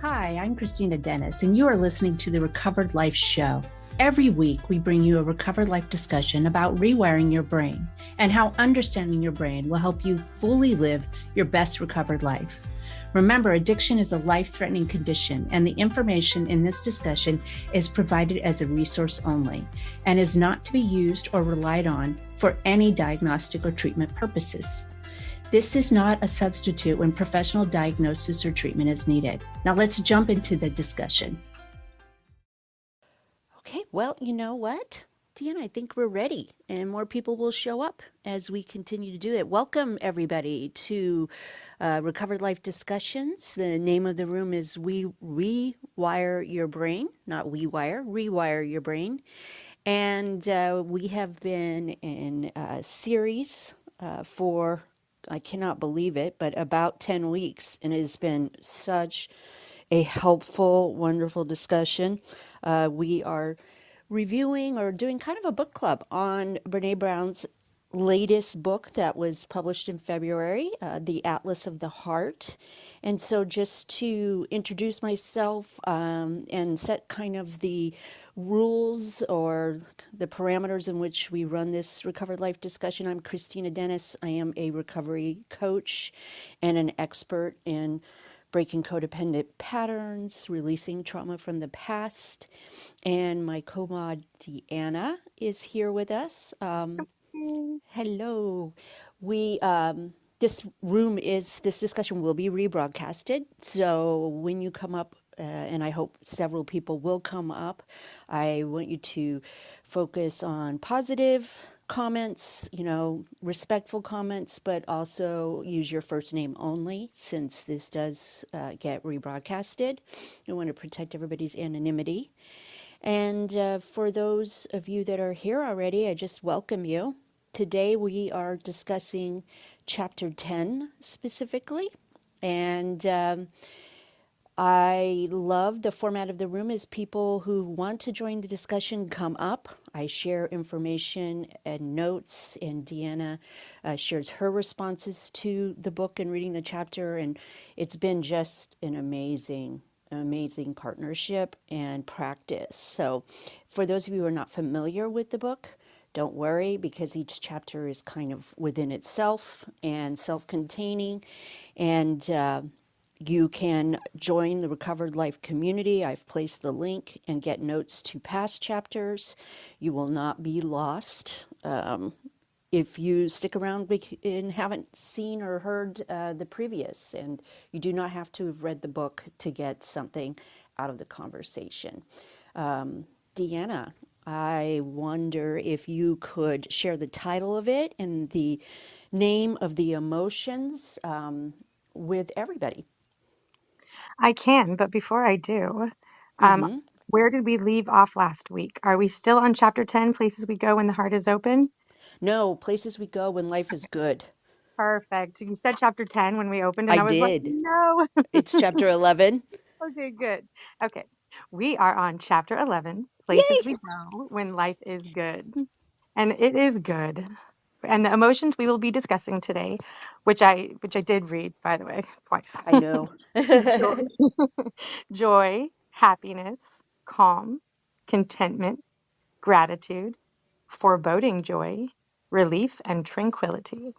Hi, I'm Christina Dennis, and you are listening to the Recovered Life Show. Every week, we bring you a Recovered Life discussion about rewiring your brain and how understanding your brain will help you fully live your best recovered life. Remember, addiction is a life-threatening condition, and the information in this discussion is provided as a resource only and is not to be used or relied on for any diagnostic or treatment purposes. This is not a substitute when professional diagnosis or treatment is needed. Now let's jump into the discussion. Okay, well, you know what, Deanna, I think we're ready, and more people will show up as we continue to do it. Welcome, everybody, to Recovered Life Discussions. The name of the room is We Rewire Your Brain, not We Wire, Rewire Your Brain. And we have been in a series for, I cannot believe it, but about 10 weeks, and it has been such a helpful, wonderful discussion. We are reviewing or doing kind of a book club on Brene Brown's latest book that was published in February, The Atlas of the Heart. And so, just to introduce myself and set kind of the rules or the parameters in which we run this Recovered Life discussion, I'm Christina Dennis. I am a recovery coach and an expert in breaking codependent patterns, releasing trauma from the past. And my co-mod Deanna is here with us. Hello. We this discussion will be rebroadcasted. So when you come up, and I hope several people will come up, I want you to focus on positive comments, respectful comments, but also use your first name only since this does get rebroadcasted. I want to protect everybody's anonymity. And for those of you that are here already, I just welcome you. Today we are discussing chapter 10 specifically. And I love the format of the room is people who want to join the discussion come up. I share information and notes, and Deanna shares her responses to the book and reading the chapter. And it's been just an amazing partnership and practice. So for those of you who are not familiar with the book, don't worry, because each chapter is kind of within itself and self-containing. And you can join the Recovered Life community. I've placed the link and get notes to past chapters. You will not be lost. If you stick around and haven't seen or heard the previous, and you do not have to have read the book to get something out of the conversation. Deanna, I wonder if you could share the title of it and the name of the emotions with everybody. I can, but before I do, um, where did we leave off last week? Are we still on chapter 10, Places We Go When the Heart is Open? No, Places We Go When Life is Good. Perfect. You said chapter 10 when we opened, and I I was like, did. no. It's chapter 11. Okay, good. Okay. We are on chapter 11, Places Yay! We Go When Life is Good. And it is good. And the emotions we will be discussing today, which I did read, by the way, twice. I know. Joy, joy, happiness, calm, contentment, gratitude, foreboding joy, relief, and tranquility.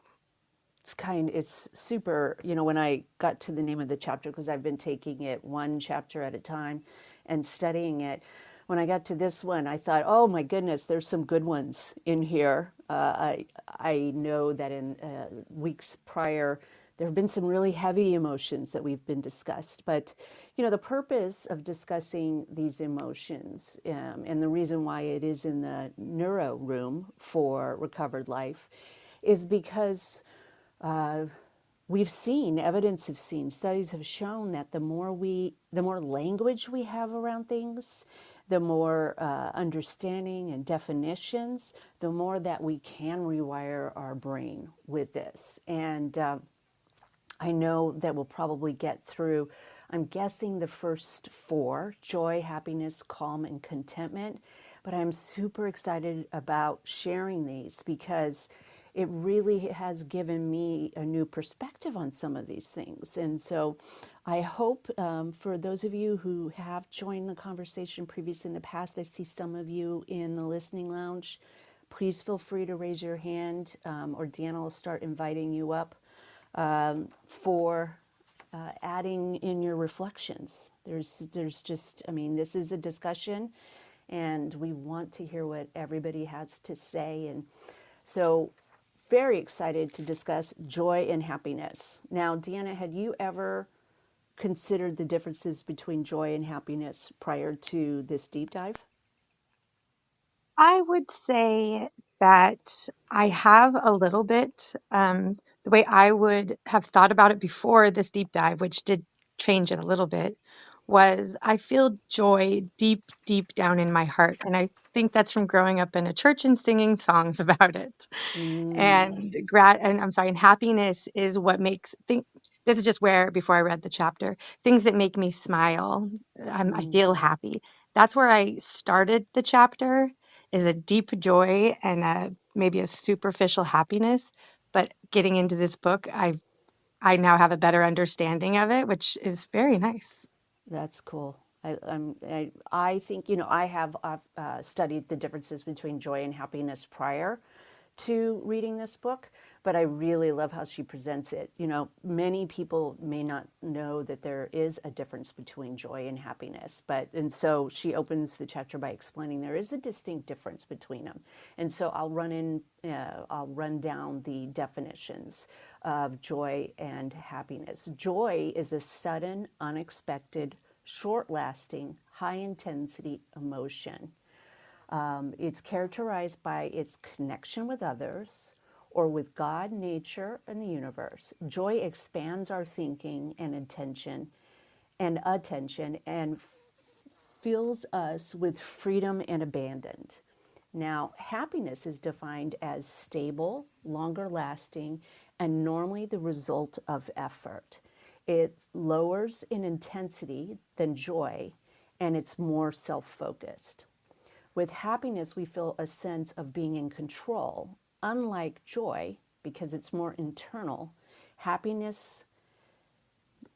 It's super, when I got to the name of the chapter, because I've been taking it one chapter at a time and studying it. When I got to this one, I thought, oh my goodness, there's some good ones in here. I know that in weeks prior, there have been some really heavy emotions that we've been discussed. But, the purpose of discussing these emotions and the reason why it is in the neuro room for Recovered Life is because we've seen, evidence have seen, studies have shown that the more language we have around things, the more understanding and definitions, the more that we can rewire our brain with this. And I know that we'll probably get through, I'm guessing, the first four: joy, happiness, calm, and contentment. But I'm super excited about sharing these because it really has given me a new perspective on some of these things. And so I hope for those of you who have joined the conversation previously in the past, I see some of you in the listening lounge. Please feel free to raise your hand, or Deanna will start inviting you up for adding in your reflections. There's just, I mean, this is a discussion, and we want to hear what everybody has to say. And so, very excited to discuss joy and happiness. Now, Deanna, had you ever considered the differences between joy and happiness prior to this deep dive? I would say that I have a little bit. The way I would have thought about it before this deep dive, which did change it a little bit, was I feel joy deep, deep down in my heart. And I think that's from growing up in a church and singing songs about it. And I'm sorry, and happiness is what makes think this is just where before I read the chapter, things that make me smile. I feel happy. That's where I started the chapter, is a deep joy and maybe a superficial happiness. But getting into this book, I now have a better understanding of it, which is very nice. That's cool. I think, you know, I have studied the differences between joy and happiness prior to reading this book, but I really love how she presents it. You know, many people may not know that there is a difference between joy and happiness, and so she opens the chapter by explaining there is a distinct difference between them. And so I'll run down the definitions of joy and happiness. Joy is a sudden, unexpected, short lasting, high intensity emotion. It's characterized by its connection with others or with God, nature, and the universe. Joy expands our thinking and attention and fills us with freedom and abandon. Now, happiness is defined as stable, longer lasting, and normally the result of effort. It lowers in intensity than joy, and it's more self focused. With happiness, we feel a sense of being in control. Unlike joy, because it's more internal, happiness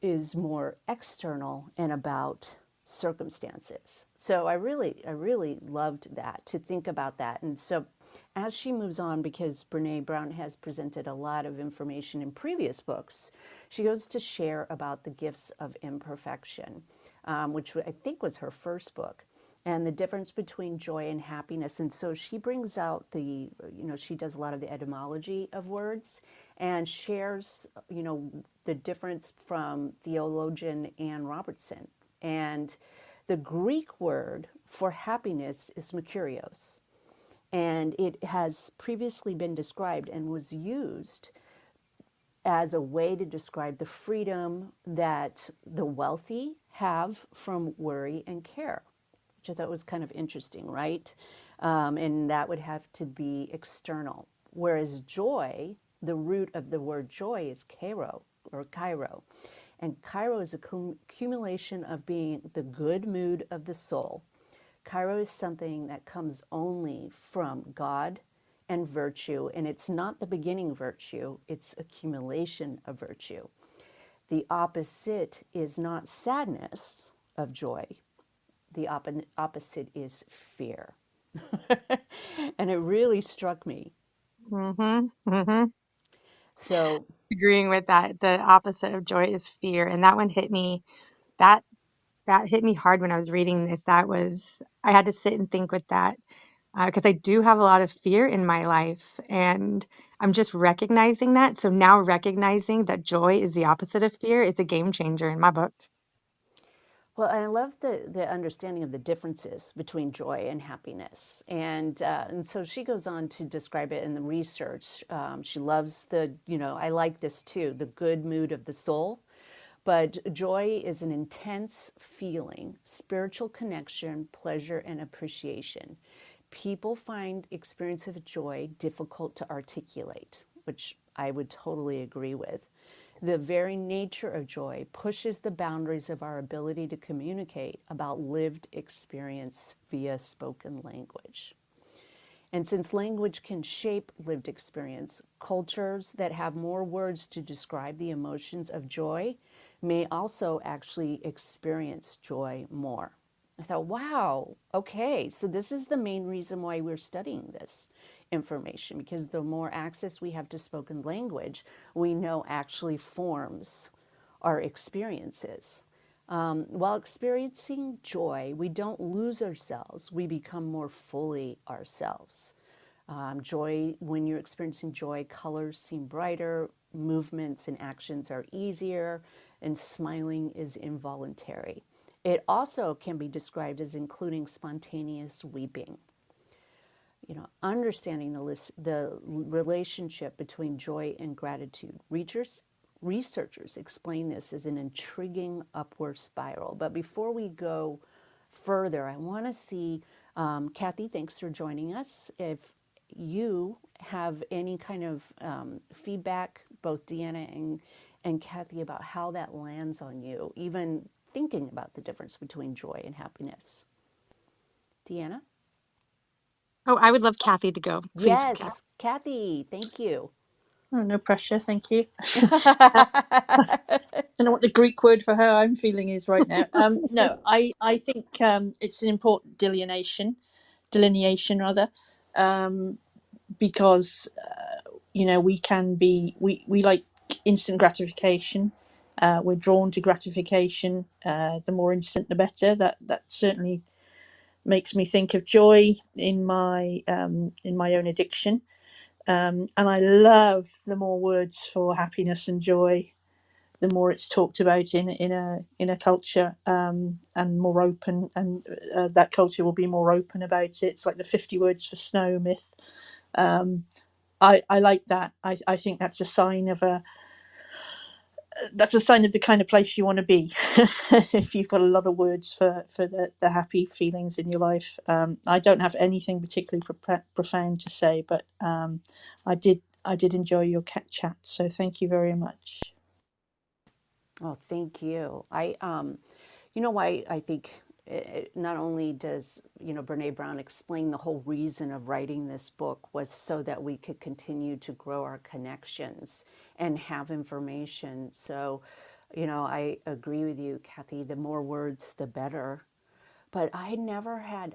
is more external and about circumstances. So I really loved that, to think about that. And so as she moves on, because Brene Brown has presented a lot of information in previous books, she goes to share about the gifts of imperfection, which I think was her first book, and the difference between joy and happiness. And so she brings out she does a lot of the etymology of words and shares, the difference from theologian Anne Robertson. And the Greek word for happiness is makarios. And it has previously been described and was used as a way to describe the freedom that the wealthy have from worry and care, which I thought was kind of interesting, right? And that would have to be external. Whereas joy, the root of the word joy is kairo or Cairo. And Cairo is a accumulation of being the good mood of the soul. Cairo is something that comes only from God and virtue, and it's not the beginning virtue, it's accumulation of virtue. The opposite is not sadness of joy, the opposite is fear. And it really struck me. Mm-hmm. Mm-hmm. So, Agreeing with that. The opposite of joy is fear. And that one hit me. That that hit me hard when I was reading this. I had to sit and think with that because I do have a lot of fear in my life, and I'm just recognizing that. So now recognizing that joy is the opposite of fear is a game changer in my book. well, I love the understanding of the differences between joy and happiness. And so she goes on to describe it in the research. She loves I like this too, the good mood of the soul. But joy is an intense feeling, spiritual connection, pleasure, and appreciation. People find experience of joy difficult to articulate, which I would totally agree with. The very nature of joy pushes the boundaries of our ability to communicate about lived experience via spoken language. And since language can shape lived experience, cultures that have more words to describe the emotions of joy may also actually experience joy more. I thought, wow, okay, so this is the main reason why we're studying this information, because the more access we have to spoken language, we know actually forms our experiences. While experiencing joy, we don't lose ourselves, we become more fully ourselves. Joy, when you're experiencing joy, colors seem brighter, movements and actions are easier, and smiling is involuntary. It also can be described as including spontaneous weeping. Understanding the relationship between joy and gratitude. Researchers explain this as an intriguing upward spiral. But before we go further, I want to see, Kathy, thanks for joining us. If you have any kind of feedback, both Deanna and Kathy, about how that lands on you, even thinking about the difference between joy and happiness. Deanna? Oh, I would love Kathy to go. Please, Kathy. Yes, Kathy, thank you. Oh, no pressure, thank you. Don't know what the Greek word for how I'm feeling is right now. No, I think it's an important delineation rather, because we can be we like instant gratification. We're drawn to gratification. The more instant, the better. That certainly makes me think of joy in my own addiction. And I love the more words for happiness and joy, the more it's talked about in a culture, and more open, and that culture will be more open about it. It's like the 50 words for snow myth. Um, I like that. I think that's a sign of the kind of place you want to be. If you've got a lot of words for the happy feelings in your life. I don't have anything particularly profound to say, but I did enjoy your cat chat, so thank you very much. Oh, thank you. Why I think not only does, Brene Brown explain the whole reason of writing this book was so that we could continue to grow our connections and have information. So, I agree with you, Kathy, the more words, the better. But I never had,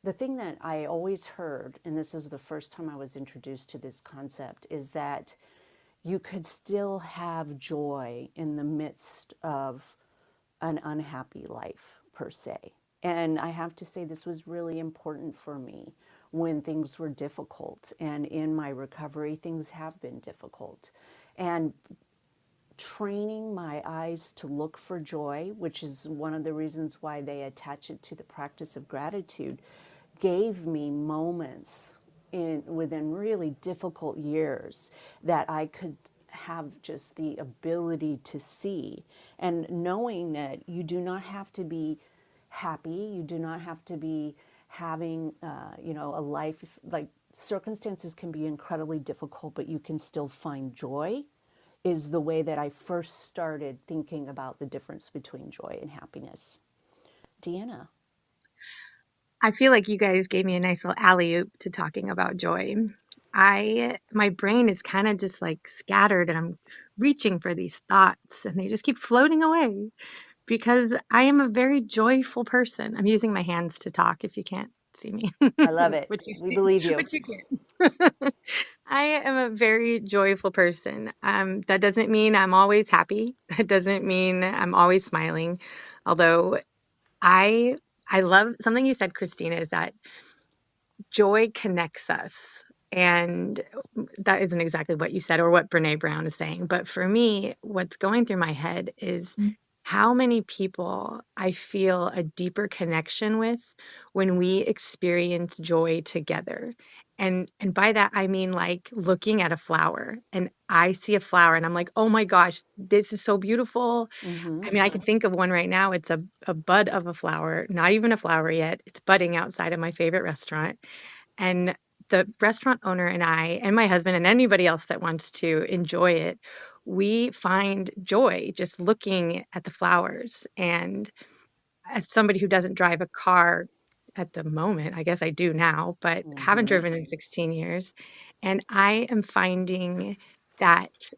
the thing that I always heard, and this is the first time I was introduced to this concept, is that you could still have joy in the midst of an unhappy life, per se. And I have to say, this was really important for me when things were difficult. And in my recovery, things have been difficult. And training my eyes to look for joy, which is one of the reasons why they attach it to the practice of gratitude, gave me moments within really difficult years that I could have just the ability to see, and knowing that you do not have to be happy, you do not have to be having a life, like circumstances can be incredibly difficult, but you can still find joy, is the way that I first started thinking about the difference between joy and happiness. Deanna. I feel like you guys gave me a nice little alley oop to talking about joy. My brain is kind of just like scattered, and I'm reaching for these thoughts and they just keep floating away because I am a very joyful person. I'm using my hands to talk if you can't see me, I love it. which We believe you. which you can't. I am a very joyful person. That doesn't mean I'm always happy. That doesn't mean I'm always smiling. Although I I love something you said, Christina, is that joy connects us. And that isn't exactly what you said or what Brene Brown is saying. But for me, what's going through my head is how many people I feel a deeper connection with when we experience joy together. And by that I mean like looking at a flower, and I see a flower and I'm like, "Oh my gosh, this is so beautiful." Mm-hmm. I mean, I can think of one right now. It's a bud of a flower, not even a flower yet. It's budding outside of my favorite restaurant. And the restaurant owner and I, and my husband, and anybody else that wants to enjoy it, we find joy just looking at the flowers. And as somebody who doesn't drive a car, at the moment. I guess I do now, but haven't driven in 16 years. And I am finding that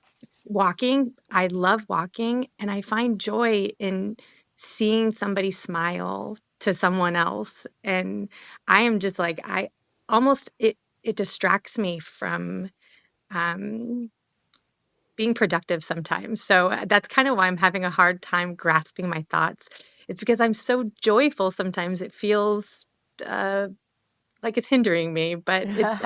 I love walking, and I find joy in seeing somebody smile to someone else. And I am just like, I almost, it distracts me from, um, being productive sometimes. So that's kind of why I'm having a hard time grasping my thoughts. It's because I'm so joyful sometimes. It feels uh, like it's hindering me, but it's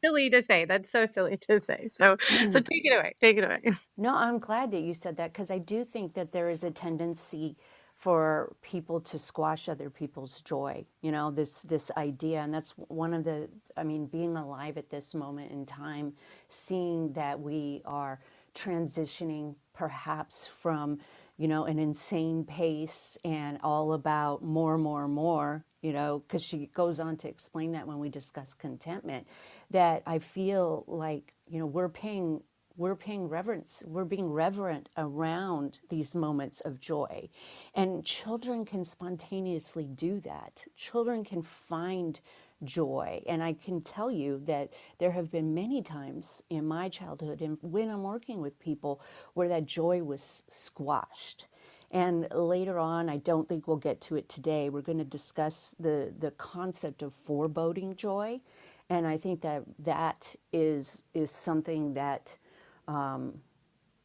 silly to say. That's so silly to say. So take it away. Take it away. No, I'm glad that you said that because I do think that there is a tendency for people to squash other people's joy. You know, this idea, and that's one of the. I mean, being alive at this moment in time, seeing that we are transitioning perhaps from, you know, an insane pace and all about more, more, more. You know, because she goes on to explain that when we discuss contentment, that I feel like, you know, we're paying reverence, we're being reverent around these moments of joy. And children can spontaneously do that. Children can find joy. And I can tell you that there have been many times in my childhood and when I'm working with people where that joy was squashed. And later on, I don't think we'll get to it today, we're going to discuss the concept of foreboding joy. And I think that that is something that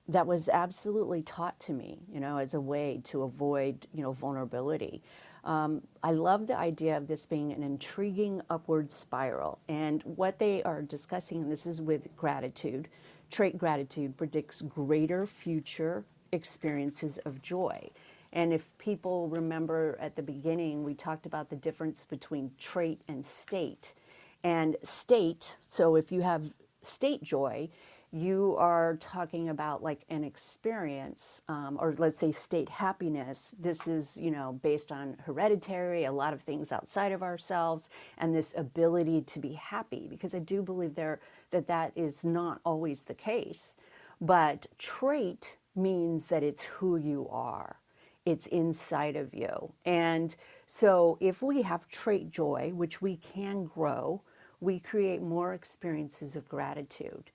that was absolutely taught to me, you know, as a way to avoid, you know, vulnerability. I love the idea of this being an intriguing upward spiral. And what they are discussing, and this is with gratitude, trait gratitude predicts greater future experiences of joy. And if people remember at the beginning, we talked about the difference between trait and state. And state, so if you have state joy, you are talking about like an experience, or let's say state happiness. This is, you know, based on hereditary, a lot of things outside of ourselves, and this ability to be happy, because I do believe that is not always the case. But trait means that it's who you are. It's inside of you. And so if we have trait joy, which we can grow, we create more experiences of gratitude.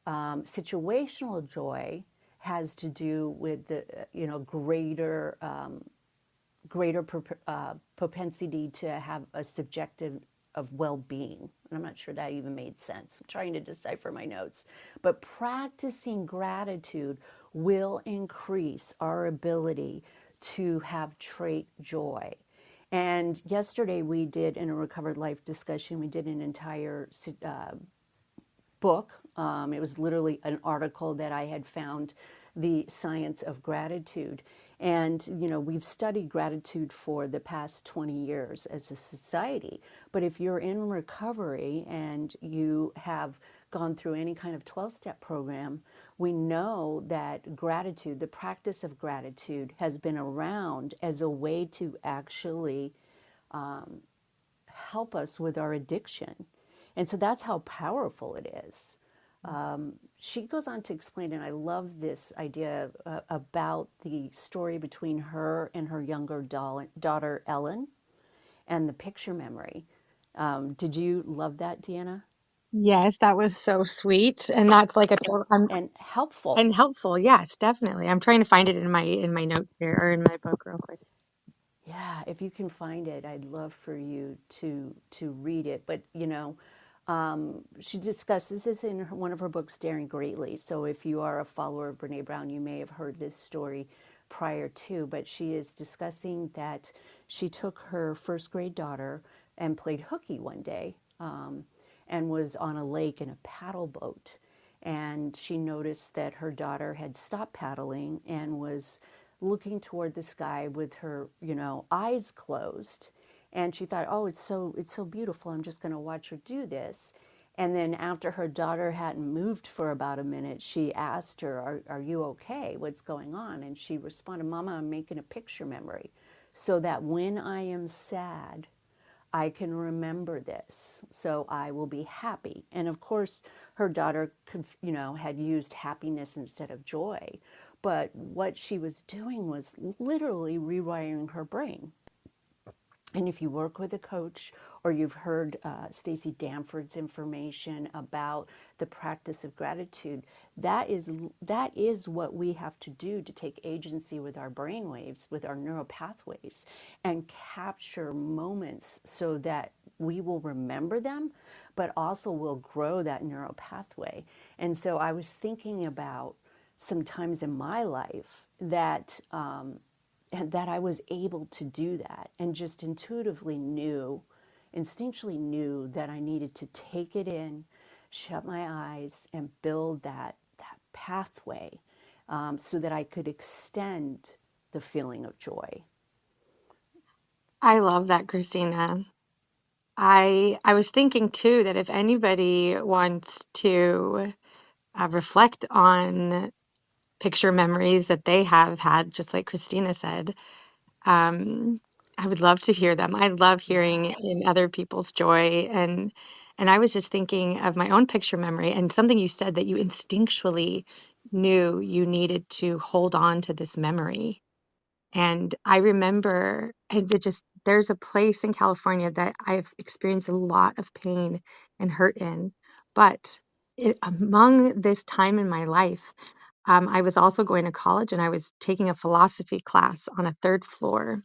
Situational joy has to do with the, you know, greater propensity to have a subjective of well-being. And I'm not sure that even made sense. I'm trying to decipher my notes. But practicing gratitude will increase our ability to have trait joy. And yesterday we did, in a Recovered Life discussion, we did an entire book. It was literally an article that I had found, The Science of Gratitude. And, you know, we've studied gratitude for the past 20 years as a society. But if you're in recovery and you have gone through any kind of 12-step program, we know that gratitude, the practice of gratitude, has been around as a way to actually help us with our addiction. And so that's how powerful it is. She goes on to explain, and I love this idea about the story between her and her younger daughter, Ellen, and the picture memory. Did you love that, Deanna? Yes, that was so sweet, and that's like a total, And helpful. and helpful. Yes, definitely. I'm trying to find it in my notes here or in my book real quick. Yeah, if you can find it, I'd love for you to read it. But you know, she discussed this is in one of her books, Daring Greatly. So if you are a follower of Brene Brown, you may have heard this story prior to. But she is discussing that she took her first grade daughter and played hooky one day, and was on a lake in a paddle boat. And she noticed that her daughter had stopped paddling and was looking toward the sky with her, you know, eyes closed. And she thought, oh, it's so beautiful. I'm just going to watch her do this. And then after her daughter hadn't moved for about a minute, she asked her, are you okay? What's going on? And she responded, Mama, I'm making a picture memory so that when I am sad, I can remember this, so I will be happy. And of course, her daughter, you know, had used happiness instead of joy. But what she was doing was literally rewiring her brain. And if you work with a coach or you've heard Stacey Danford's information about the practice of gratitude, that is what we have to do to take agency with our brain waves, with our neural pathways, and capture moments so that we will remember them, but also will grow that neural pathway. And so I was thinking about some times in my life that and that I was able to do that and just instinctually knew that I needed to take it in, shut my eyes, and build that pathway so that I could extend the feeling of joy. I love that, Christina. I was thinking too that if anybody wants to reflect on picture memories that they have had, just like Christina said, um, I would love to hear them. I love Yeah. hearing in other people's joy, and I was just thinking of my own picture memory and something you said that you instinctually knew you needed to hold on to this memory. And I remember, and there's a place in California that I've experienced a lot of pain and hurt in. But among this time in my life, I was also going to college and I was taking a philosophy class on a third floor.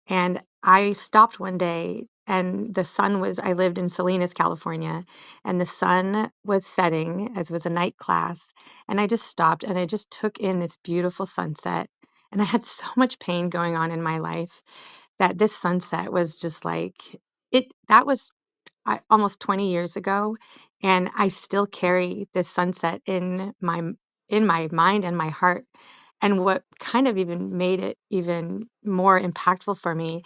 And I stopped one day and the sun was, I lived in Salinas, California, and the sun was setting as it was a night class. And I just stopped and I just took in this beautiful sunset. And I had so much pain going on in my life that this sunset was just like that was almost 20 years ago, and I still carry this sunset in my mind and my heart. And what kind of even made it even more impactful for me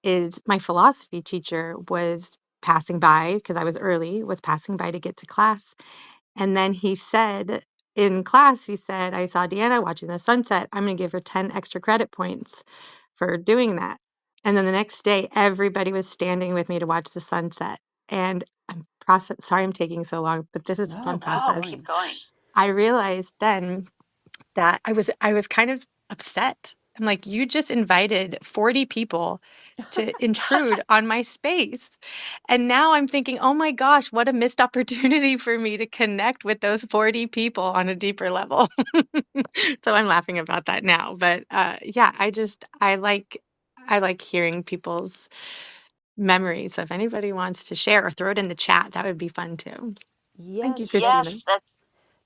is my philosophy teacher was passing by because I was early, was passing by to get to class. And then he said in class, he said, I saw Deanna watching the sunset. I'm going to give her 10 extra credit points for doing that. And then the next day, everybody was standing with me to watch the sunset. And sorry I'm taking so long, but this is a fun No, keep process. going. I realized then that I was kind of upset. I'm like, you just invited 40 people to intrude on my space. And now I'm thinking, oh my gosh, what a missed opportunity for me to connect with those 40 people on a deeper level. So I'm laughing about that now. But yeah, I like hearing people's memories. So if anybody wants to share or throw it in the chat, that would be fun too. Thank you, Yes, Christina.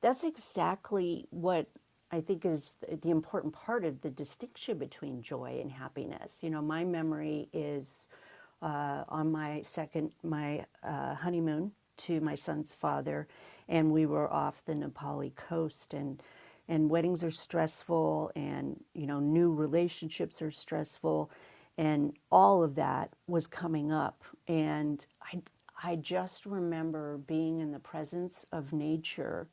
that's exactly what I think is the important part of the distinction between joy and happiness. You know, my memory is on my honeymoon to my son's father, and we were off the Nepali coast, and weddings are stressful, and you know, new relationships are stressful, and all of that was coming up, and I just remember being in the presence of nature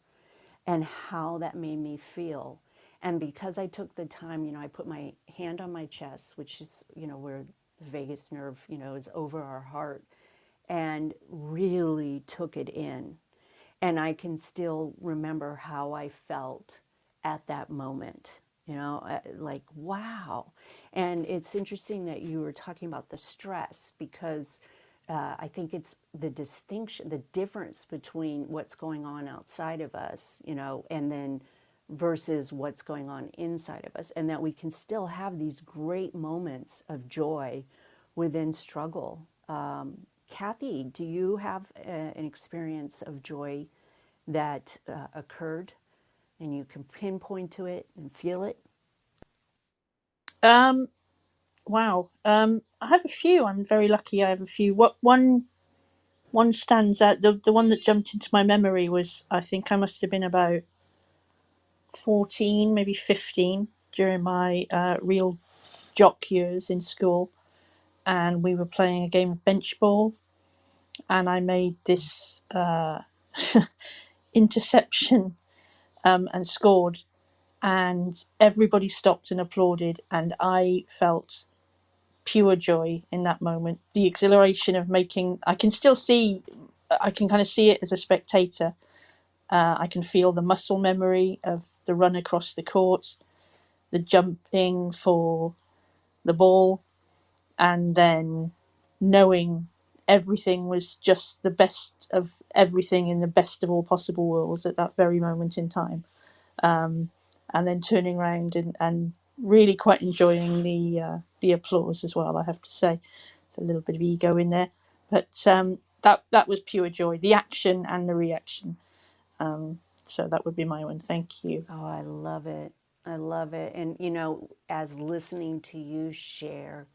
and how that made me feel. And because I took the time, you know, I put my hand on my chest, which is, you know, where the vagus nerve, you know, is over our heart, and really took it in. And I can still remember how I felt at that moment, you know, like, wow. And it's interesting that you were talking about the stress because I think it's the distinction, the difference between what's going on outside of us, you know, and then versus what's going on inside of us, and that we can still have these great moments of joy within struggle. Kathy, do you have an experience of joy that occurred and you can pinpoint to it and feel it? Um, wow. I have a few. I'm very lucky. I have a few. What one stands out. The one that jumped into my memory was, I think I must have been about 14, maybe 15, during my real jock years in school, and we were playing a game of bench ball, and I made this interception and scored, and everybody stopped and applauded, and I felt pure joy in that moment. The exhilaration of making, I can still see, I can kind of see it as a spectator. I can feel the muscle memory of the run across the court, the jumping for the ball, and then knowing everything was just the best of everything in the best of all possible worlds at that very moment in time. And then turning around and really quite enjoying the applause as well. I have to say, it's a little bit of ego in there, but that was pure joy, the action and the reaction. So that would be my one. Thank you. Oh, I love it. I love it. And, you know, as listening to you share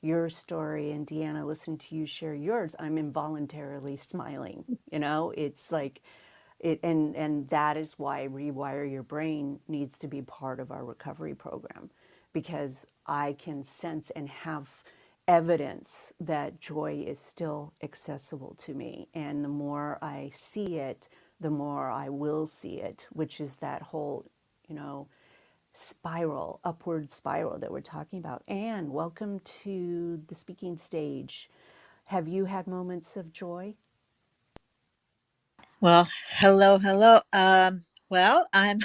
your story and Deanna listening to you share yours, I'm involuntarily smiling. You know, it's like it, and that is why Rewire Your Brain needs to be part of our recovery program, because I can sense and have evidence that joy is still accessible to me. And the more I see it, the more I will see it, which is that whole, you know, spiral, upward spiral that we're talking about. And welcome to the speaking stage. Have you had moments of joy? Well, hello, hello. Well, I'm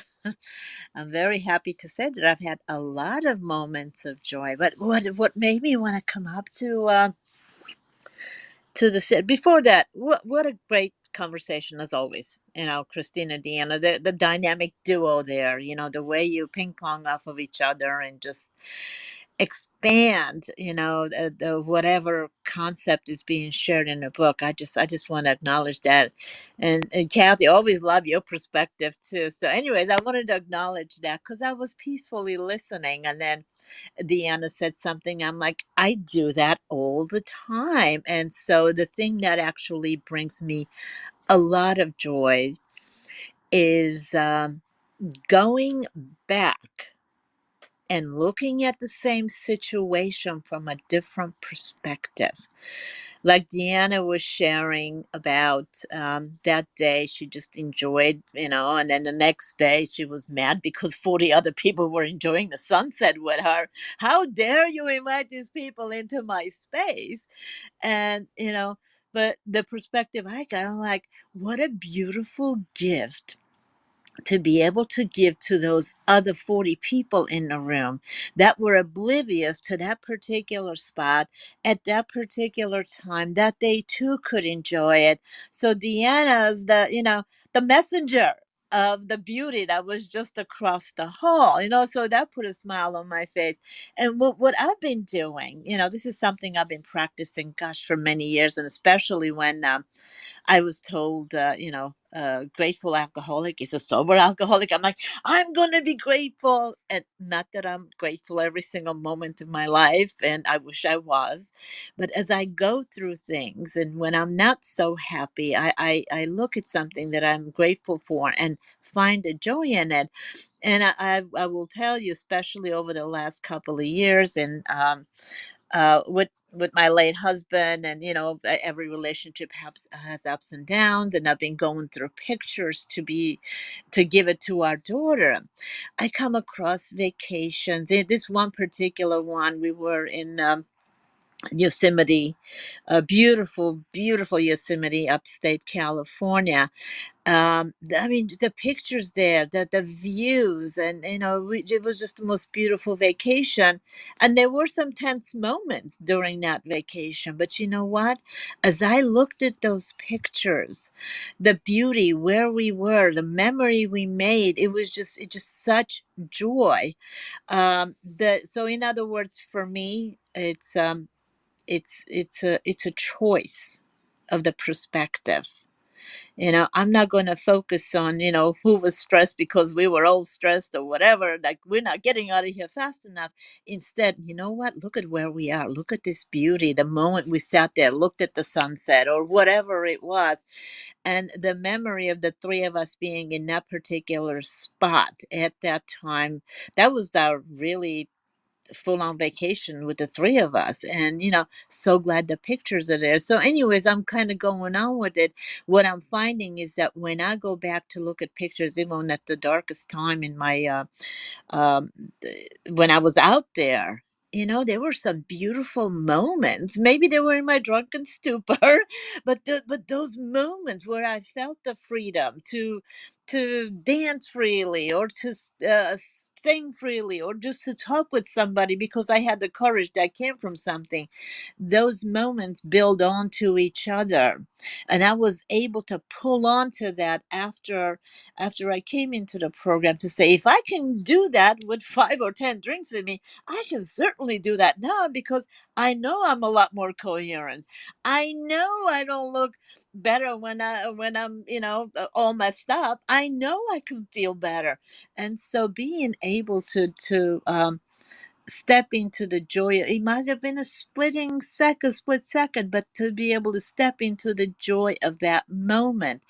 I'm very happy to say that I've had a lot of moments of joy. But what made me want to come up to the set before that? What a great conversation as always. You know, Christina, Deanna, the dynamic duo there. You know, the way you ping pong off of each other and just expand, you know, the whatever concept is being shared in the book. I just want to acknowledge that. And Kathy, always love your perspective too. So anyways, I wanted to acknowledge that because I was peacefully listening, and then Deanna said something. I'm like, I do that all the time. And so the thing that actually brings me a lot of joy is going back and looking at the same situation from a different perspective. Like Deanna was sharing about that day, she just enjoyed, you know, and then the next day she was mad because 40 other people were enjoying the sunset with her. How dare you invite these people into my space? And, you know, but the perspective I got, I'm like, what a beautiful gift to be able to give to those other 40 people in the room that were oblivious to that particular spot at that particular time, that they too could enjoy it. So Deanna's the, you know, the messenger of the beauty that was just across the hall, you know, so that put a smile on my face. And what I've been doing, you know, this is something I've been practicing, gosh, for many years, and especially when I was told, grateful alcoholic is a sober alcoholic. I'm like, I'm going to be grateful. And not that I'm grateful every single moment of my life, and I wish I was. But as I go through things, and when I'm not so happy, I look at something that I'm grateful for and find a joy in it. And I will tell you, especially over the last couple of years, and with my late husband, and you know, every relationship has ups and downs, and I've been going through pictures to give it to our daughter. I come across vacations. This one particular one, we were in Yosemite, a beautiful, beautiful Yosemite, upstate California. I mean, the pictures there, the views, and you know, it was just the most beautiful vacation. And there were some tense moments during that vacation, but you know what, as I looked at those pictures, the beauty, where we were, the memory we made, it just such joy. So in other words, for me, it's a choice of the perspective. You know, I'm not going to focus on, you know, who was stressed because we were all stressed or whatever, like we're not getting out of here fast enough. Instead, you know what, look at where we are, look at this beauty, the moment we sat there, looked at the sunset or whatever it was, and the memory of the three of us being in that particular spot at that time, that was our really full on vacation with the three of us. And you know, so glad the pictures are there. So anyways, I'm kind of going on with it. What I'm finding is that when I go back to look at pictures, even at the darkest time in my um when I was out there, there were some beautiful moments. Maybe they were in my drunken stupor, but those moments where I felt the freedom to dance freely, or to sing freely, or just to talk with somebody because I had the courage that came from something. Those moments build onto each other, and I was able to pull onto that after I came into the program, to say, if I can do that with 5 or 10 drinks in me, I can certainly do that now, because I know I'm a lot more coherent. I know I don't look better when I'm all messed up. I know I can feel better. And so being able to step into the joy, it might have been split second, but to be able to step into the joy of that moment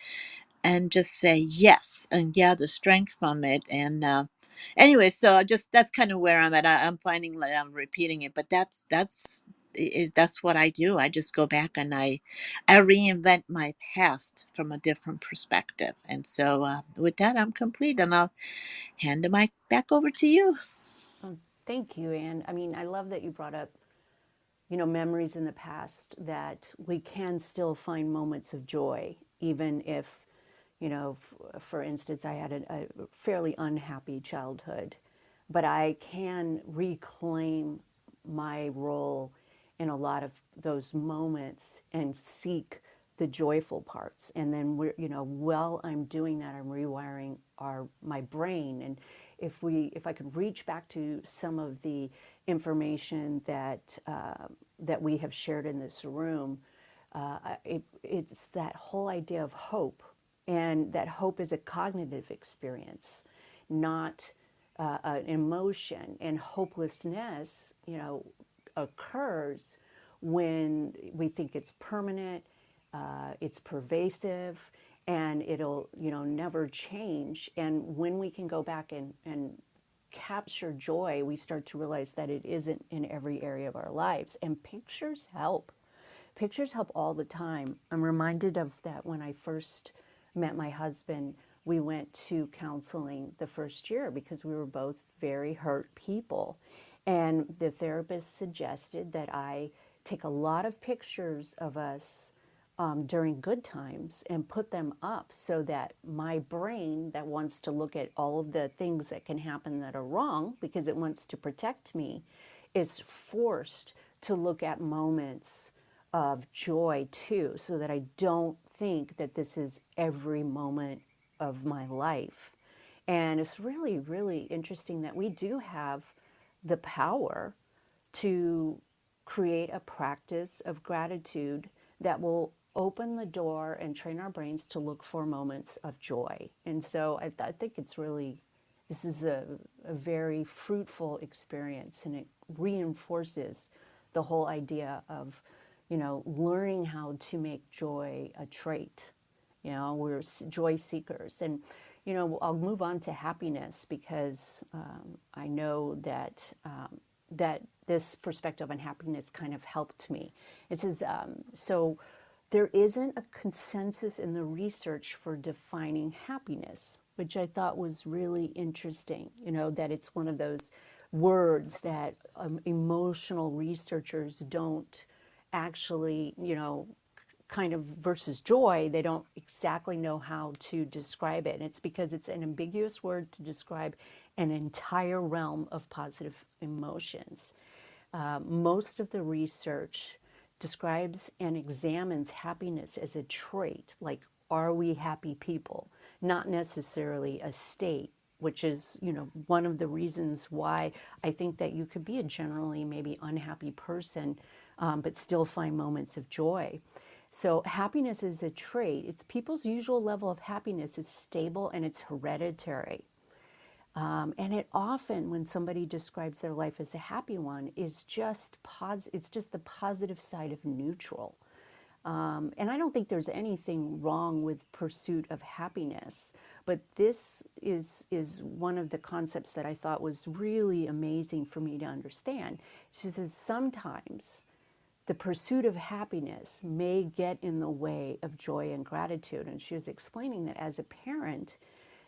and just say yes and gather strength from it. And anyway, so that's kind of where I'm at. I'm finding that I'm repeating it, but that's what I do. I just go back and I reinvent my past from a different perspective. And so with that, I'm complete, and I'll hand the mic back over to you. Oh, thank you, Anne. I mean, I love that you brought up, memories in the past, that we can still find moments of joy, even if, for instance, I had a fairly unhappy childhood, but I can reclaim my role in a lot of those moments and seek the joyful parts. And then while I'm doing that, I'm rewiring my brain. And if I could reach back to some of the information that we have shared in this room, it's that whole idea of hope, and that hope is a cognitive experience, not an emotion. And hopelessness, occurs when we think it's permanent, it's pervasive, and it'll never change. And when we can go back and capture joy, we start to realize that it isn't in every area of our lives. And pictures help. Pictures help all the time. I'm reminded of that when I first met my husband. We went to counseling the first year because we were both very hurt people. And the therapist suggested that I take a lot of pictures of us during good times and put them up, so that my brain, that wants to look at all of the things that can happen that are wrong because it wants to protect me, is forced to look at moments of joy too, so that I don't think that this is every moment of my life. And it's really, really interesting that we do have the power to create a practice of gratitude that will open the door and train our brains to look for moments of joy. And so I think this is a very fruitful experience, and it reinforces the whole idea of, learning how to make joy a trait. We're joy seekers. And, I'll move on to happiness, because I know that this perspective on happiness kind of helped me. It says, so there isn't a consensus in the research for defining happiness, which I thought was really interesting, that it's one of those words that emotional researchers don't actually, kind of, versus joy, they don't exactly know how to describe it. And it's because it's an ambiguous word to describe an entire realm of positive emotions. Most of the research describes and examines happiness as a trait, like, are we happy people? Not necessarily a state, which is, one of the reasons why I think that you could be a generally maybe unhappy person, but still find moments of joy. So happiness is a trait. It's people's usual level of happiness is stable, and it's hereditary. And it often, when somebody describes their life as a happy one, is just it's just the positive side of neutral. And I don't think there's anything wrong with pursuit of happiness, but this is one of the concepts that I thought was really amazing for me to understand. She says sometimes the pursuit of happiness may get in the way of joy and gratitude. And she was explaining that as a parent,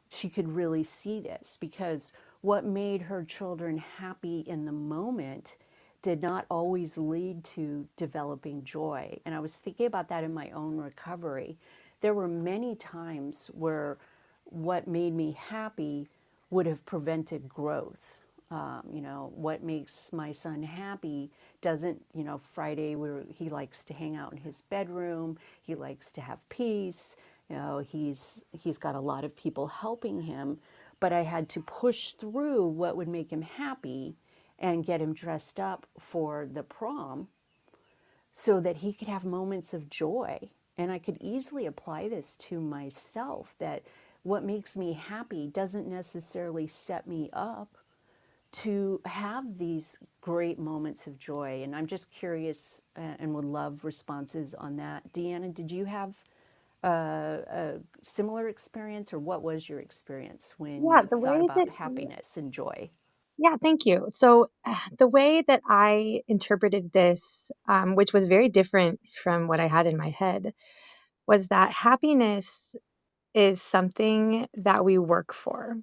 she could really see this, because what made her children happy in the moment did not always lead to developing joy. And I was thinking about that in my own recovery. There were many times where what made me happy would have prevented growth. What makes my son happy doesn't, Friday where he likes to hang out in his bedroom, he likes to have peace, he's got a lot of people helping him, but I had to push through what would make him happy and get him dressed up for the prom so that he could have moments of joy. And I could easily apply this to myself, that what makes me happy doesn't necessarily set me up to have these great moments of joy. And I'm just curious and would love responses on that. Deanna, did you have a similar experience, or what was your experience when Yeah, you the thought way that about happiness and joy? Yeah, thank you. So, the way that I interpreted this, which was very different from what I had in my head, was that happiness is something that we work for.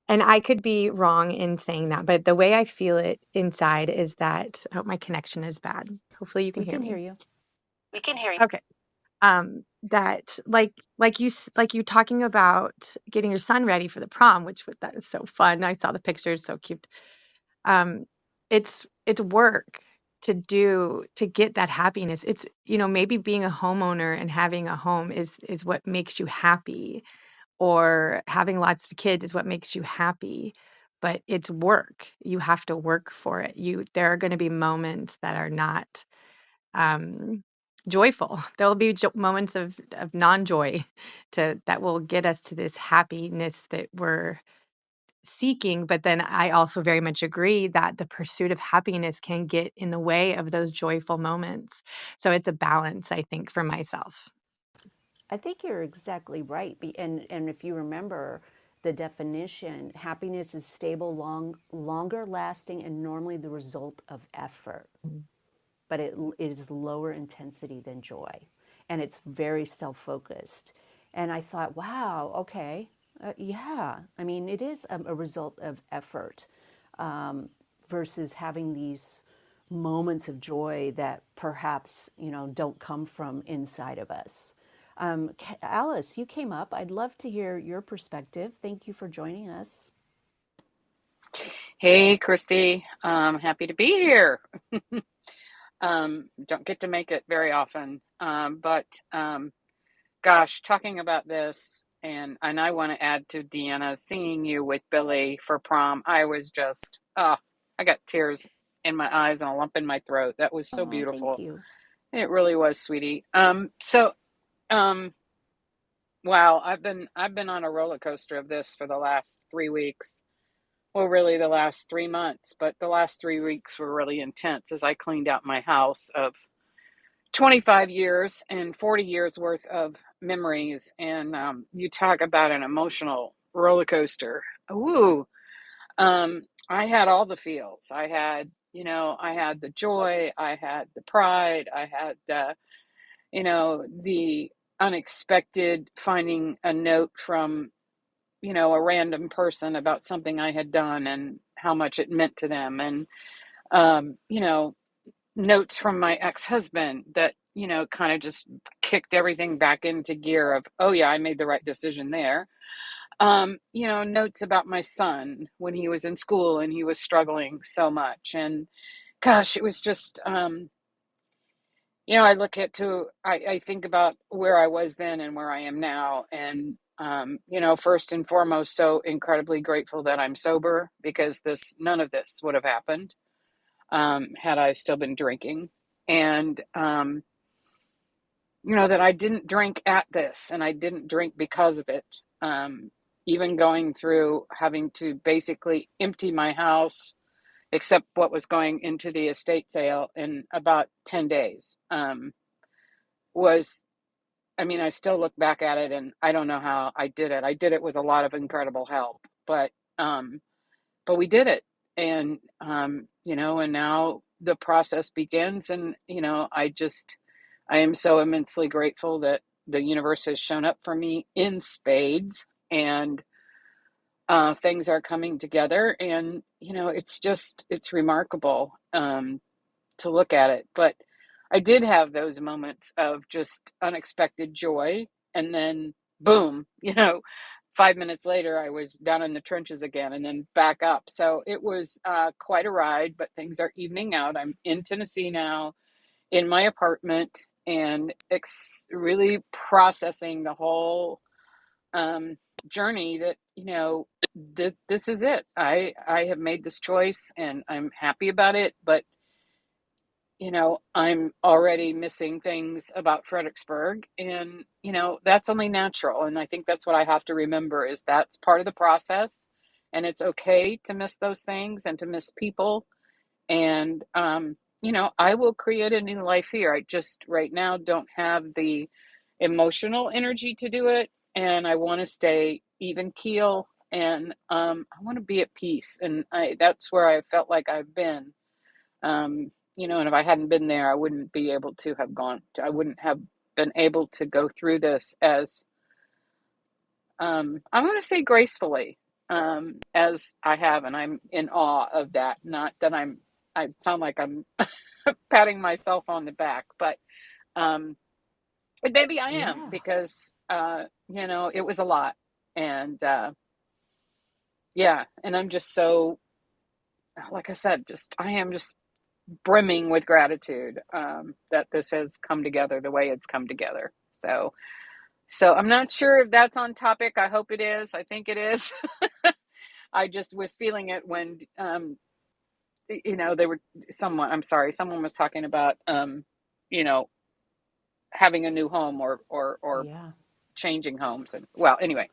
And I could be wrong in saying that, but the way I feel it inside is that, oh, my connection is bad. Hopefully you can We hear can me. hear you. We can hear you. Okay. That like you talking about getting your son ready for the prom, that is so fun. I saw the pictures, so cute. um it's work to get that happiness. It's, maybe being a homeowner and having a home is what makes you happy, or having lots of kids is what makes you happy, but it's work. You have to work for it. There are going to be moments that are not um joyful. There'll be moments of non-joy to that will get us to this happiness that we're seeking. But then I also very much agree that the pursuit of happiness can get in the way of those joyful moments. So it's a balance, I think, for myself. I think you're exactly right. And if you remember the definition, happiness is stable, longer lasting, and normally the result of effort. But it is lower intensity than joy. And it's very self focused. And I thought, wow, okay, yeah. I mean, it is a result of effort versus having these moments of joy that perhaps, don't come from inside of us. Alice, you came up. I'd love to hear your perspective. Thank you for joining us. Hey, Christy. Happy to be here. Don't get to make it very often. But gosh, talking about this, and I want to add to Deanna, seeing you with Billy for prom, I was just, I got tears in my eyes and a lump in my throat. That was so Oh, thank beautiful. you. It really was, sweetie. Um, wow, I've been on a roller coaster of this for the last 3 weeks. Well, really the last 3 months, but the last 3 weeks were really intense as I cleaned out my house of 25 years and 40 years worth of memories. And you talk about an emotional roller coaster. Ooh, I had all the feels. I had the joy, I had the pride, I had the unexpected finding a note from a random person about something I had done and how much it meant to them. And, um, you know, notes from my ex husband that, kind of just kicked everything back into gear of, oh, yeah, I made the right decision there. Notes about my son when he was in school and he was struggling so much. And gosh, it was just, I think about where I was then and where I am now. And, first and foremost, so incredibly grateful that I'm sober, because none of this would have happened had I still been drinking. And, that I didn't drink at this and I didn't drink because of it. Even going through having to basically empty my house, except what was going into the estate sale, in about 10 days, was I still look back at it and I don't know how I did it. I did it with a lot of incredible help, um, but we did it. And, and now the process begins. And, I am so immensely grateful that the universe has shown up for me in spades, and things are coming together. And, it's remarkable. to look at it. But I did have those moments of just unexpected joy, and then boom, 5 minutes later, I was down in the trenches again and then back up. So it was quite a ride, but things are evening out. I'm in Tennessee now in my apartment and really processing the whole um, journey that, this is it. I have made this choice and I'm happy about it, but I'm already missing things about Fredericksburg, and that's only natural. And I think that's what I have to remember is that's part of the process, and it's okay to miss those things and to miss people. And I will create a new life here. I just right now don't have the emotional energy to do it, and I want to stay even keel, and I want to be at peace, and that's where I felt like I've been. And if I hadn't been there, I wouldn't be able to have I wouldn't have been able to go through this as, I'm going to say gracefully, as I have. And I'm in awe of that. Not that I sound like I'm patting myself on the back, um, but maybe I am Yeah. because, it was a lot. And, yeah, and I'm just so, like I said, I am just brimming with gratitude that this has come together the way it's come together. So I'm not sure if that's on topic. I hope it is. I think it is. I just was feeling it when they were someone was talking about you know having a new home or Yeah. changing homes. And well, anyway,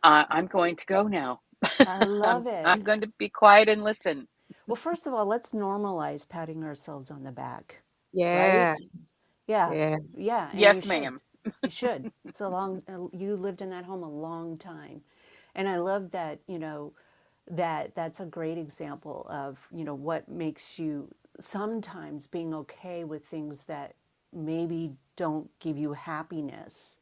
I'm going to go now. I love I'm it. going to be quiet and listen. Well, first of all, let's normalize patting ourselves on the back, right? Yeah. Yeah. Yeah. Yeah. And you Yes, should. ma'am. You should. You lived in that home a long time. And I love that, that's a great example of, what makes you sometimes being okay with things that maybe don't give you happiness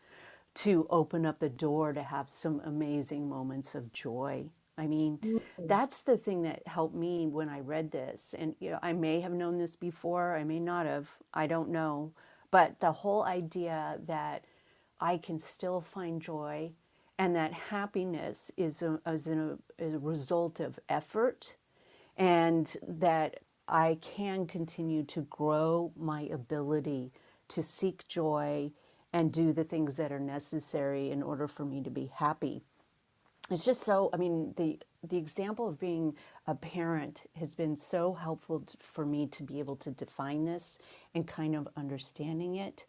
to open up the door to have some amazing moments of joy. I mean, that's the thing that helped me when I read this. And, I may have known this before, I may not have, I don't know. But the whole idea that I can still find joy and that happiness is a result of effort and that I can continue to grow my ability to seek joy and do the things that are necessary in order for me to be happy. It's just so, I mean, the example of being a parent has been so helpful for me to be able to define this and kind of understanding it.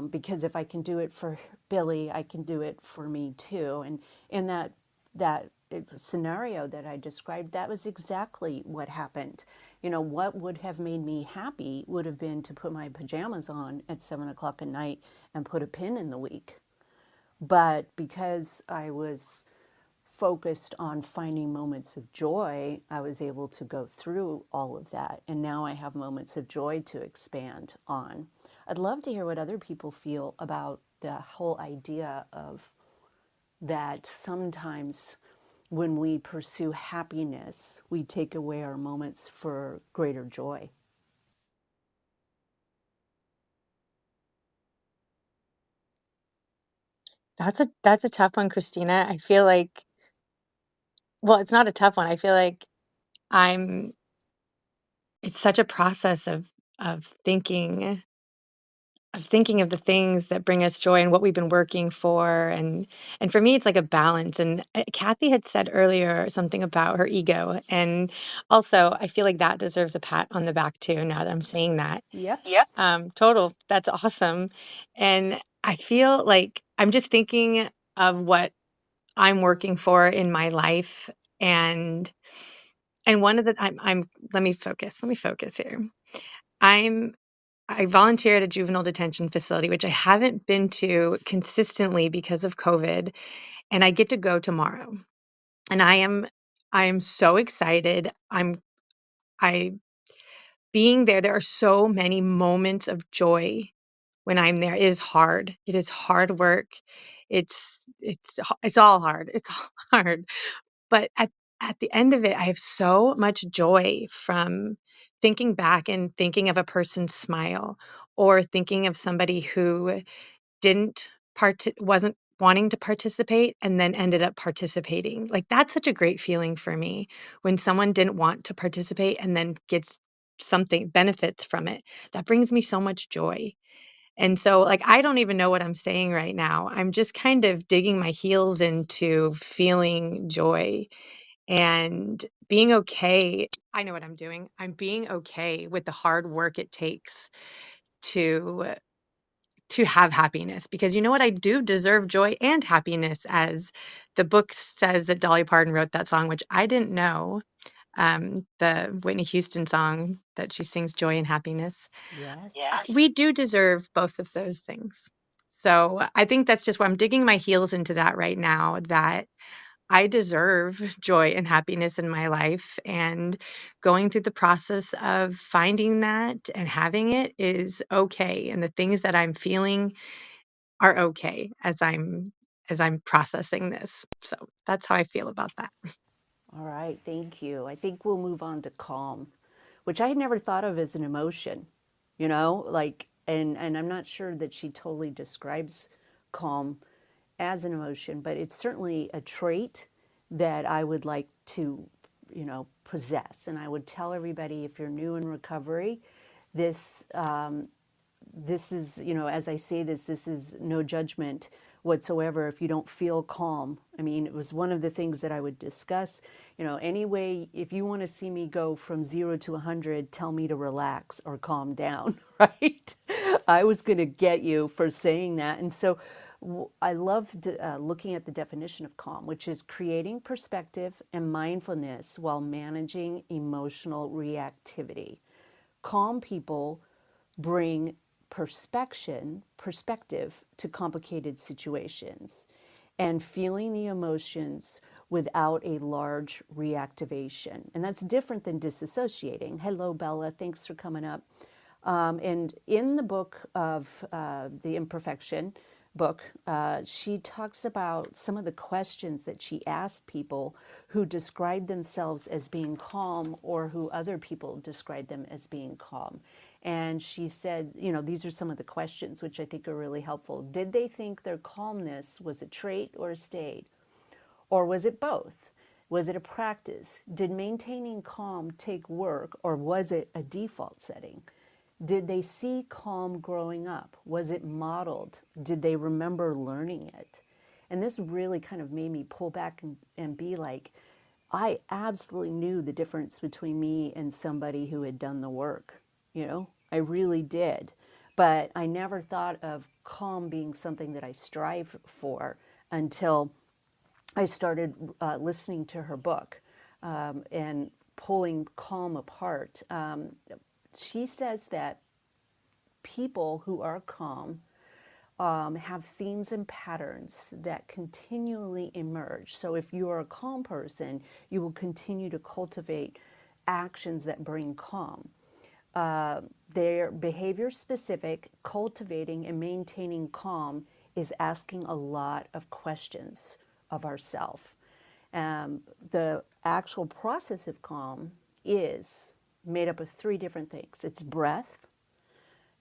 Because if I can do it for Billy, I can do it for me too. And in that scenario that I described, that was exactly what happened. What would have made me happy would have been to put my pajamas on at 7 o'clock at night and put a pin in the week. But because I was focused on finding moments of joy, I was able to go through all of that. And now I have moments of joy to expand on. I'd love to hear what other people feel about the whole idea of that sometimes when we pursue happiness, we take away our moments for greater joy. That's a tough one, Christina. I feel like, well, it's not a tough one. I feel like I'm it's such a process of thinking of the things that bring us joy and what we've been working for, and for me it's like a balance. And Kathy had said earlier something about her ego, and also I feel like that deserves a pat on the back too, now that I'm saying that. Yep. Total, that's awesome. And I feel like I'm just thinking of what I'm working for in my life, and one of the I'm let me focus here. I'm I volunteer at a juvenile detention facility, which I haven't been to consistently because of COVID, and I get to go tomorrow. And I am so excited. I being there, there are so many moments of joy when I'm there. It is hard. It is hard work. It's all hard. It's all hard. But at at the end of it, I have so much joy from thinking back and thinking of a person's smile, or thinking of somebody who didn't wasn't wanting to participate and then ended up participating. Like, that's such a great feeling for me when someone didn't want to participate and then gets something benefits from it. That brings me so much joy. And so, like, I don't even know what I'm saying right now. I'm just kind of digging my heels into feeling joy and being okay. I know what I'm doing. I'm being okay with the hard work it takes to have happiness, because you know what, I do deserve joy and happiness, as the book says that Dolly Parton wrote that song, which I didn't know, the Whitney Houston song that she sings, joy and happiness. Yes. We do deserve both of those things. So I think that's just why I'm digging my heels into that right now, that I deserve joy and happiness in my life, and going through the process of finding that and having it is okay. And the things that I'm feeling are okay as I'm processing this. So that's how I feel about that. All right, thank you. I think we'll move on to calm, which I had never thought of as an emotion, like, and I'm not sure that she totally describes calm as an emotion, but it's certainly a trait that I would like to, possess. And I would tell everybody, if you're new in recovery, this this is, as I say this, this is no judgment whatsoever if you don't feel calm. I mean, it was one of the things that I would discuss. Anyway, if you want to see me go from 0 to 100, tell me to relax or calm down, right? I was going to get you for saying that. And so I loved looking at the definition of calm, which is creating perspective and mindfulness while managing emotional reactivity. Calm people bring perspective to complicated situations, and feeling the emotions without a large reactivation. And that's different than disassociating. Hello, Bella. Thanks for coming up. And in the book of The Imperfection book, she talks about some of the questions that she asked people who described themselves as being calm, or who other people described them as being calm. And she said, these are some of the questions which I think are really helpful. Did they think their calmness was a trait or a state? Or was it both? Was it a practice? Did maintaining calm take work, or was it a default setting? Did they see calm growing up? Was it modeled? Did they remember learning it? And this really kind of made me pull back and be like, I absolutely knew the difference between me and somebody who had done the work. I really did. But I never thought of calm being something that I strive for until I started listening to her book, and pulling calm apart. She says that people who are calm have themes and patterns that continually emerge. So if you are a calm person, you will continue to cultivate actions that bring calm. They're behavior specific. Cultivating and maintaining calm is asking a lot of questions of ourself. The actual process of calm is made up of three different things: it's breath,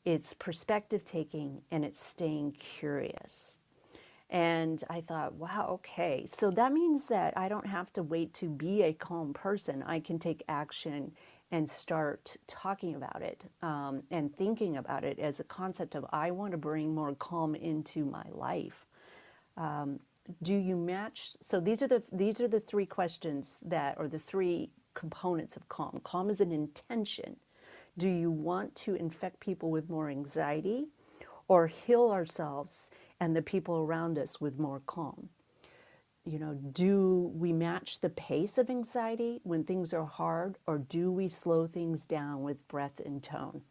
it's perspective taking, and it's staying curious. And I thought, wow, okay. So that means that I don't have to wait to be a calm person. I can take action and start talking about it, and thinking about it as a concept of, I want to bring more calm into my life. Do you match? So these are the three questions that, or the three components of calm. Calm is an intention. Do you want to infect people with more anxiety, or heal ourselves and the people around us with more calm? Do we match the pace of anxiety when things are hard, or do we slow things down with breath and tone?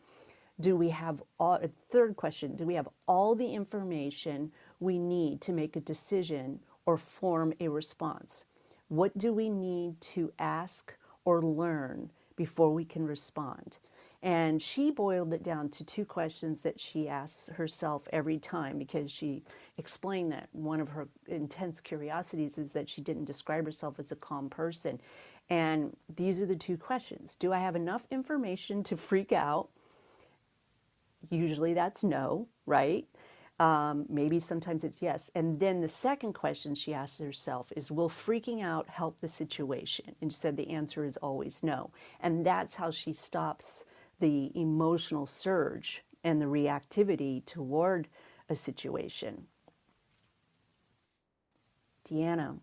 Do we have all, third question, do we have all the information we need to make a decision or form a response? What do we need to ask or learn before we can respond? And she boiled it down to two questions that she asks herself every time, because she explained that one of her intense curiosities is that she didn't describe herself as a calm person. And these are the two questions. Do I have enough information to freak out? Usually that's no, right? Maybe sometimes it's yes. And then the second question she asks herself is, will freaking out help the situation? And she said the answer is always no. And that's how she stops the emotional surge and the reactivity toward a situation. Deanna,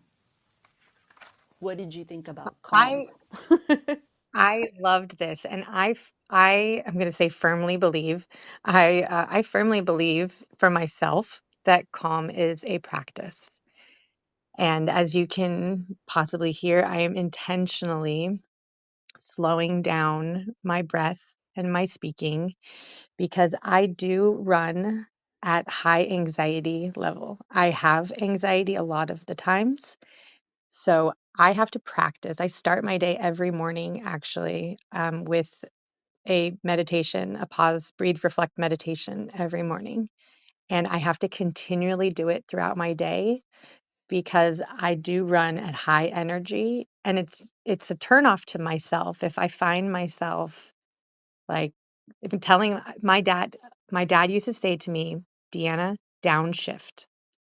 what did you think about calm? I I loved this, and I am going to say firmly believe. I firmly believe for myself that calm is a practice. And as you can possibly hear, I am intentionally slowing down my breath and my speaking because I do run at high anxiety level. I have anxiety a lot of the times. So I have to practice. I start my day every morning actually with a meditation, a pause, breathe, reflect meditation every morning. And I have to continually do it throughout my day because I do run at high energy, and it's a turnoff to myself if I find myself like, if I'm telling my dad used to say to me, Deanna, downshift,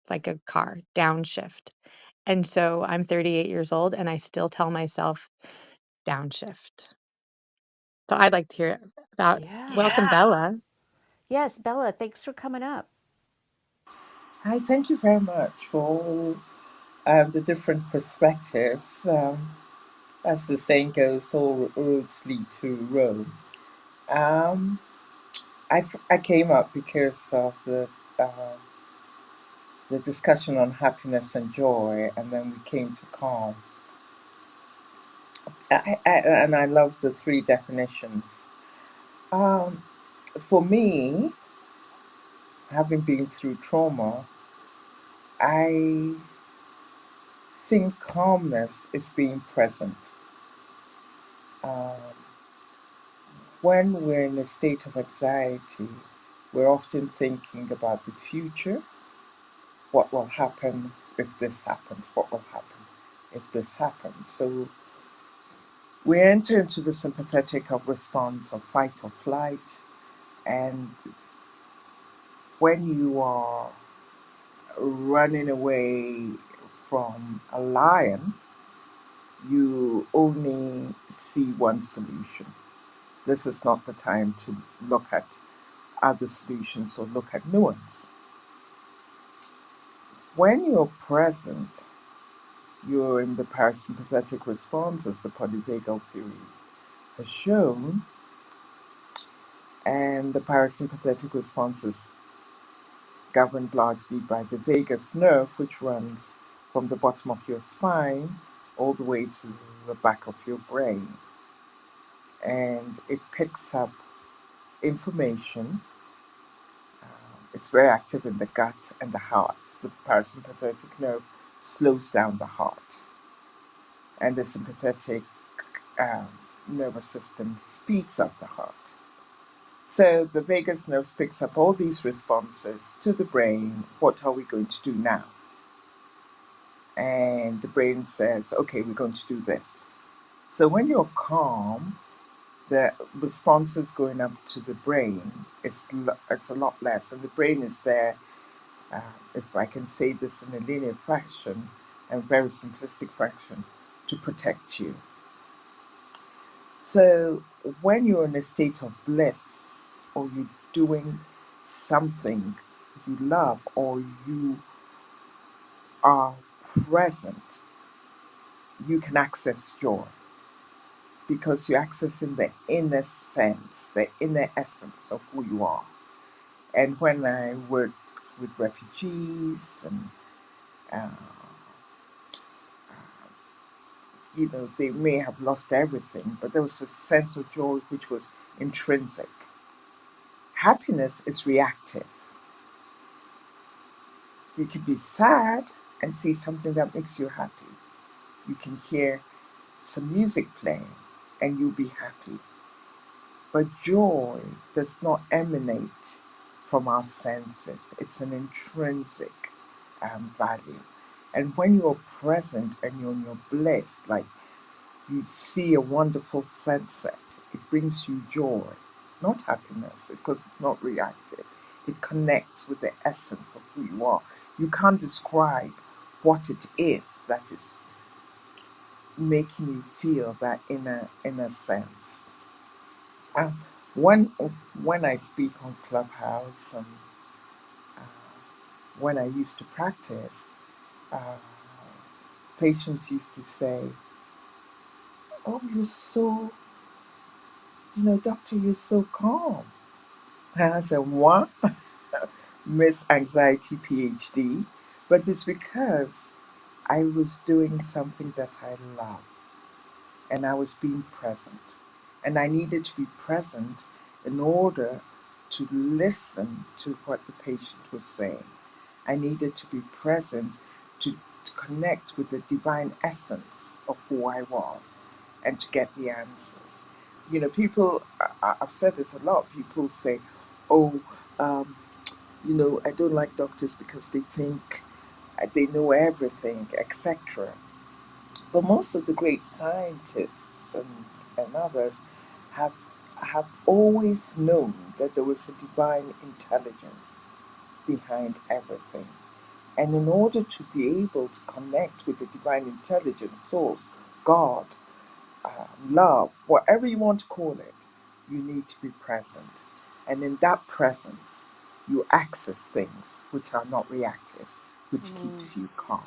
like a car, downshift. And so I'm 38 years old and I still tell myself downshift. So I'd like to hear about Yeah. welcome, Bella. Yes, Bella, thanks for coming up. Hi, thank you very much for all the different perspectives. As the saying goes, all roads lead to Rome. Um, I came up because of the discussion on happiness and joy, and then we came to calm. And I love the three definitions. Um, for me, having been through trauma, I think calmness is being present. Um, when we're in a state of anxiety, we're often thinking about the future. What will happen if this happens? What will happen if this happens? So we enter into the sympathetic response of fight or flight. And when you are running away from a lion, you only see one solution. This is not the time to look at other solutions or look at nuance. When you're present, you're in the parasympathetic response, as the polyvagal theory has shown, and the parasympathetic response is governed largely by the vagus nerve, which runs from the bottom of your spine all the way to the back of your brain. And it picks up information. It's very active in the gut and the heart. The parasympathetic nerve slows down the heart, and the sympathetic um, nervous system speeds up the heart. So the vagus nerve picks up all these responses to the brain. What are we going to do now? And the brain says, okay, we're going to do this. So when you're calm, the responses going up to the brain is a lot less, and the brain is there, if I can say this in a linear fashion and very simplistic fashion, to protect you. So when you're in a state of bliss, or you're doing something you love, or you are present, you can access joy because you're accessing the inner sense, the inner essence of who you are. And when I work with refugees, and uh, they may have lost everything, but there was a sense of joy which was intrinsic. Happiness is reactive. You can be sad and see something that makes you happy. You can hear some music playing and you'll be happy. But joy does not emanate from our senses. It's an intrinsic value. And when you're present and you're in your bliss, like you see a wonderful sunset, it brings you joy, not happiness, because it's not reactive. It connects with the essence of who you are. You can't describe what it is that is making you feel that inner sense. Um, when when I speak on Clubhouse and uh, when I used to practice, uh, patients used to say, "Oh, you're so, doctor, you're so calm." And I said, "What, Miss Anxiety PhD?" But it's because I was doing something that I love, and I was being present. And I needed to be present in order to listen to what the patient was saying. I needed to be present to connect with the divine essence of who I was and to get the answers. People, I've said it a lot, people say, oh, I don't like doctors because they think they know everything, etc. But most of the great scientists and others have have always known that there was a divine intelligence behind everything. And in order to be able to connect with the divine intelligence, source, God, love, whatever you want to call it, you need to be present. And in that presence, you access things which are not reactive, which keeps you calm.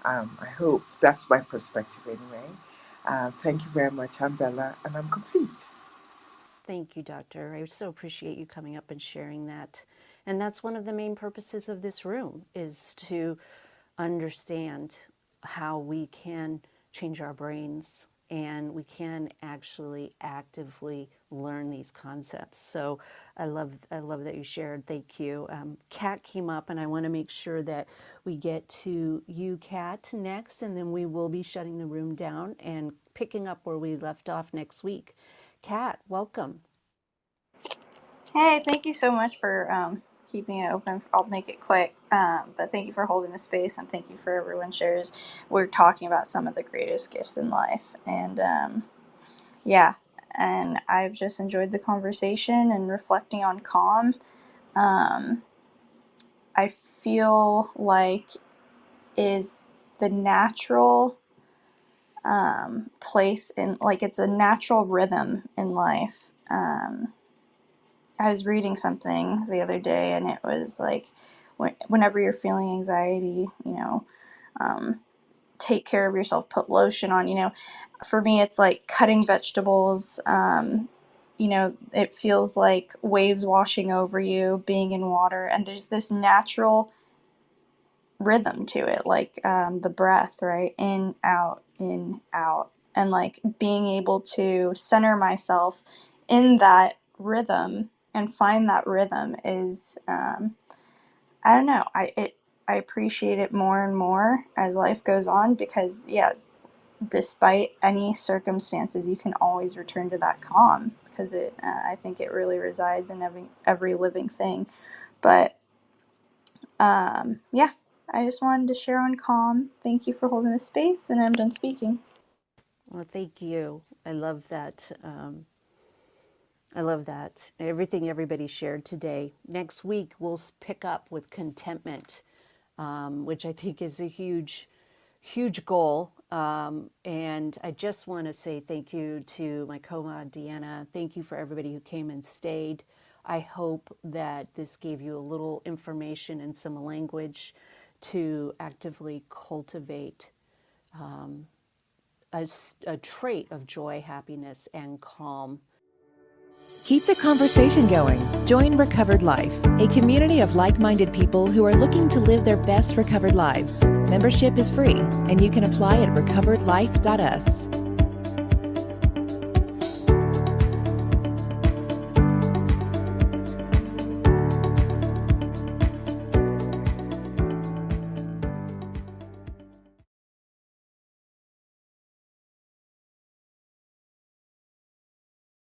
I hope that's my perspective anyway. Thank you very much. I'm Bella, and I'm complete. Thank you, Doctor. I so appreciate you coming up and sharing that. And that's one of the main purposes of this room, is to understand how we can change our brains and we can actually actively learn these concepts. So I love that you shared. Thank you. Kat came up, and I want to make sure that we get to you, Kat, next, and then we will be shutting the room down and picking up where we left off next week. Kat, welcome. Hey, thank you so much for keeping it open. I'll make it quick, but thank you for holding the space, and thank you for everyone shares. We're talking about some of the greatest gifts in life, and yeah, and I've just enjoyed the conversation and reflecting on calm. I feel like is the natural place in, like, it's a natural rhythm in life. I was reading something the other day, and it was like, whenever you're feeling anxiety, take care of yourself, put lotion on. For me, it's like cutting vegetables. It feels like waves washing over you, being in water, and there's this natural rhythm to it, like the breath, right? In, out, and like being able to center myself in that rhythm and find that rhythm is, I don't know, I appreciate it more and more as life goes on, because despite any circumstances, you can always return to that calm, because I think it really resides in every living thing. But I just wanted to share on calm. Thank you for holding the space, and I'm done speaking. Well, thank you. I love that. I love that. Everything everybody shared today. Next week, we'll pick up with contentment, which I think is a huge, huge goal. And I just want to say thank you to my co-mod, Deanna. Thank you for everybody who came and stayed. I hope that this gave you a little information and some language to actively cultivate a trait of joy, happiness, and calm. Keep the conversation going. Join Recovered Life, a community of like-minded people who are looking to live their best recovered lives. Membership is free, and you can apply at recoveredlife.us.